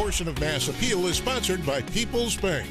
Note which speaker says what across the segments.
Speaker 1: portion of Mass Appeal is sponsored by PeoplesBank.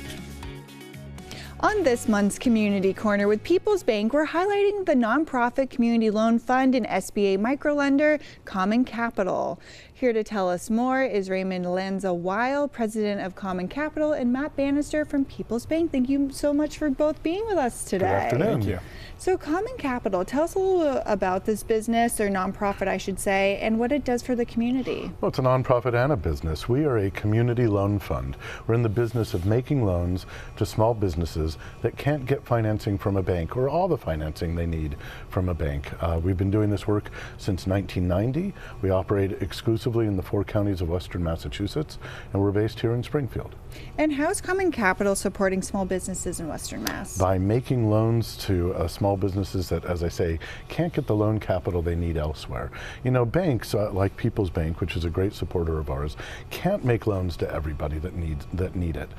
Speaker 2: On this month's Community Corner with PeoplesBank, we're highlighting the nonprofit community loan fund and SBA microlender, Common Capital. Here to tell us more is Raymond Lanza-Weil, president of Common Capital, and Matt Bannister from PeoplesBank. Thank you so much for both being with us today.
Speaker 3: Good afternoon. Thank you.
Speaker 2: So Common Capital, tell us a little about this business, or nonprofit I should say, and what it does for the community.
Speaker 3: Well, it's a nonprofit and a business. We are a community loan fund. We're in the business of making loans to small businesses that can't get financing from a bank or all the financing they need from a bank. We've been doing this work since 1990. We operate exclusively in the 4 counties of Western Massachusetts, and we're based here in Springfield.
Speaker 2: And how is Common Capital supporting small businesses in Western Mass?
Speaker 3: By making loans to small businesses that, as I say, can't get the loan capital they need elsewhere. You know, banks like PeoplesBank, which is a great supporter of ours, can't make loans to everybody that need it.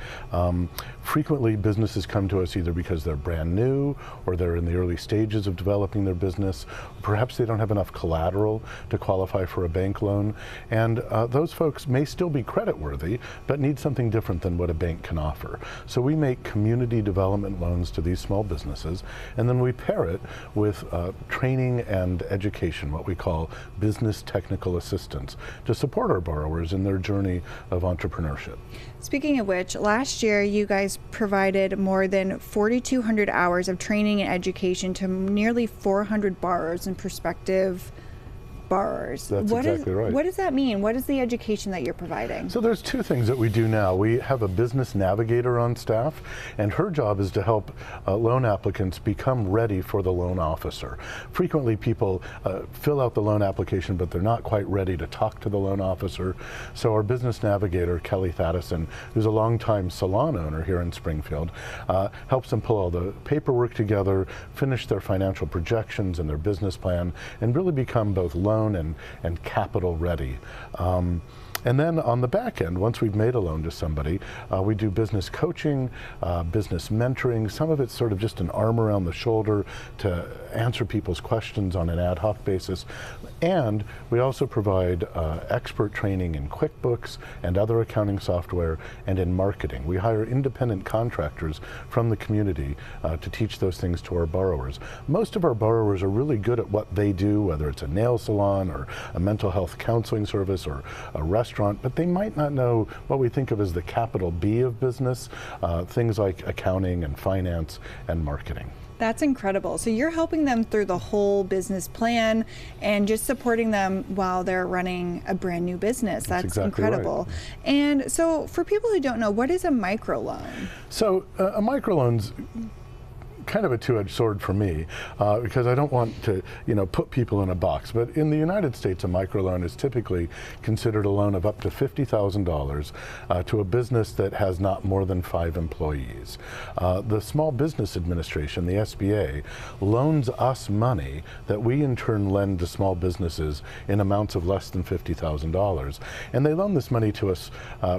Speaker 3: Frequently, businesses come to us either because they're brand new, or they're in the early stages of developing their business. Perhaps they don't have enough collateral to qualify for a bank loan, and those folks may still be creditworthy, but need something different than what a bank can offer. So we make community development loans to these small businesses, and then we pair it with training and education, what we call business technical assistance, to support our borrowers in their journey of entrepreneurship.
Speaker 2: Speaking of which, last year you guys provided more than 4,200 hours of training and education to nearly 400 borrowers and prospective borrowers.
Speaker 3: That's exactly right.
Speaker 2: What does that mean? What is the education that you're providing?
Speaker 3: So there's 2 things that we do now. We have a business navigator on staff, and her job is to help loan applicants become ready for the loan officer. Frequently people fill out the loan application, but they're not quite ready to talk to the loan officer. So our business navigator, Kelly Thaddeson, who's a longtime salon owner here in Springfield, helps them pull all the paperwork together, finish their financial projections and their business plan, and really become both loan and capital ready. And then on the back end, once we've made a loan to somebody, we do business coaching, business mentoring. Some of it's sort of just an arm around the shoulder to answer people's questions on an ad hoc basis. And we also provide expert training in QuickBooks and other accounting software, and in marketing. We hire independent contractors from the community to teach those things to our borrowers. Most of our borrowers are really good at what they do, whether it's a nail salon or a mental health counseling service or a restaurant, but they might not know what we think of as the capital B of business, things like accounting and finance and marketing.
Speaker 2: That's incredible. So you're helping them through the whole business plan and just supporting them while they're running a brand new business. That's
Speaker 3: exactly
Speaker 2: incredible.
Speaker 3: Right.
Speaker 2: And so for people who don't know, what is a microloan?
Speaker 3: So a microloan's kind of a two-edged sword for me, because I don't want to, put people in a box. But in the United States, a microloan is typically considered a loan of up to $50,000 to a business that has not more than 5 employees. The Small Business Administration, the SBA, loans us money that we in turn lend to small businesses in amounts of less than $50,000. And they loan this money to us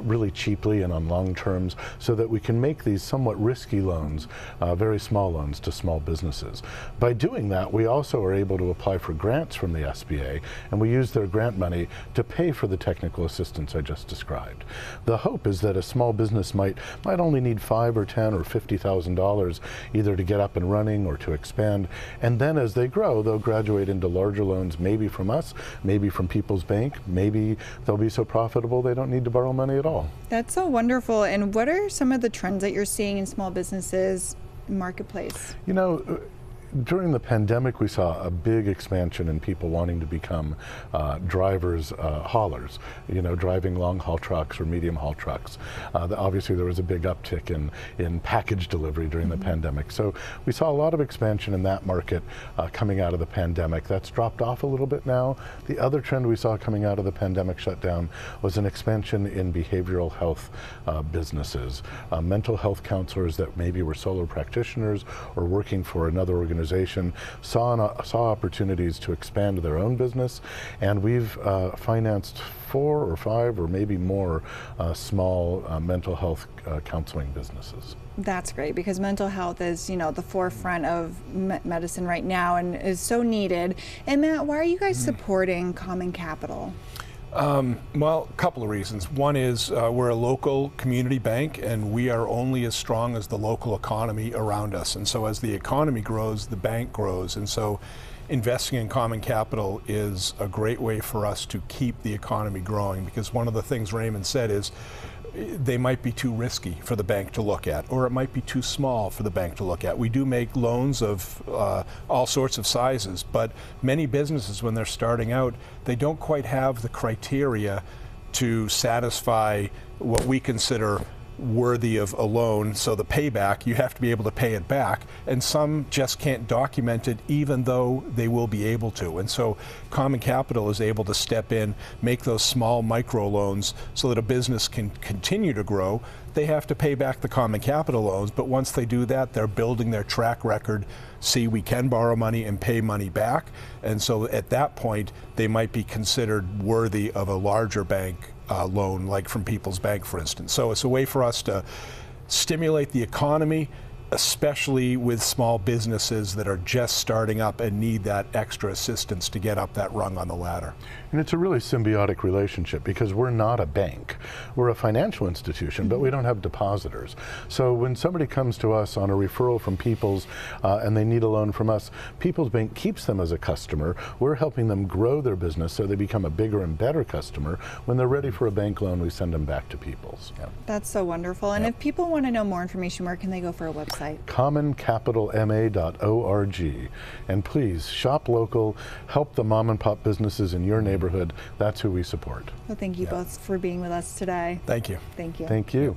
Speaker 3: really cheaply and on long terms, so that we can make these somewhat risky loans, very small loans to small businesses. By doing that, we also are able to apply for grants from the SBA, and we use their grant money to pay for the technical assistance I just described. The hope is that a small business might only need $5 or $10 or $50,000 either to get up and running or to expand, and then as they grow, they'll graduate into larger loans, maybe from us, maybe from PeoplesBank, maybe they'll be so profitable they don't need to borrow money at all.
Speaker 2: That's so wonderful. And what are some of the trends that you're seeing in small businesses marketplace?
Speaker 3: During the pandemic, we saw a big expansion in people wanting to become drivers, haulers, driving long haul trucks or medium haul trucks. Obviously there was a big uptick in package delivery during the pandemic. So we saw a lot of expansion in that market coming out of the pandemic. That's dropped off a little bit now. The other trend we saw coming out of the pandemic shutdown was an expansion in behavioral health businesses. Mental health counselors that maybe were solo practitioners or working for another organization saw opportunities to expand their own business, and we've financed 4 or 5 or maybe more small mental health counseling businesses.
Speaker 2: That's great, because mental health is, the forefront of medicine right now and is so needed. And Matt, why are you guys supporting Common Capital?
Speaker 4: Well, a couple of reasons. One is we're a local community bank, and we are only as strong as the local economy around us. And so as the economy grows, the bank grows. And so investing in common capital is a great way for us to keep the economy growing, because one of the things Raymond said is they might be too risky for the bank to look at, or it might be too small for the bank to look at. We do make loans of all sorts of sizes, but many businesses, when they're starting out, they don't quite have the criteria to satisfy what we consider worthy of a loan. So the payback, you have to be able to pay it back, and some just can't document it even though they will be able to. And so Common Capital is able to step in, make those small micro loans so that a business can continue to grow. They have to pay back the Common Capital loans, but once they do that, they're building their track record. See, we can borrow money and pay money back, and so at that point they might be considered worthy of a larger bank loan, like from PeoplesBank, for instance. So it's a way for us to stimulate the economy, especially with small businesses that are just starting up and need that extra assistance to get up that rung on the ladder.
Speaker 3: And it's a really symbiotic relationship, because we're not a bank. We're a financial institution, but we don't have depositors. So when somebody comes to us on a referral from Peoples and they need a loan from us, PeoplesBank keeps them as a customer. We're helping them grow their business so they become a bigger and better customer. When they're ready for a bank loan, we send them back to Peoples.
Speaker 4: Yep.
Speaker 2: That's so wonderful. And if people want to know more information, where can they go for a website?
Speaker 3: commoncapitalma.org. And please shop local, help the mom and pop businesses in your neighborhood. That's who we support.
Speaker 2: Well, thank you both for being with us today.
Speaker 4: Thank you.
Speaker 2: Thank you.
Speaker 3: Thank you.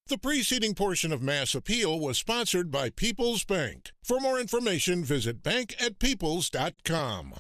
Speaker 1: The preceding portion of Mass Appeal was sponsored by Peoples Bank. For more information, visit bank@peoples.com.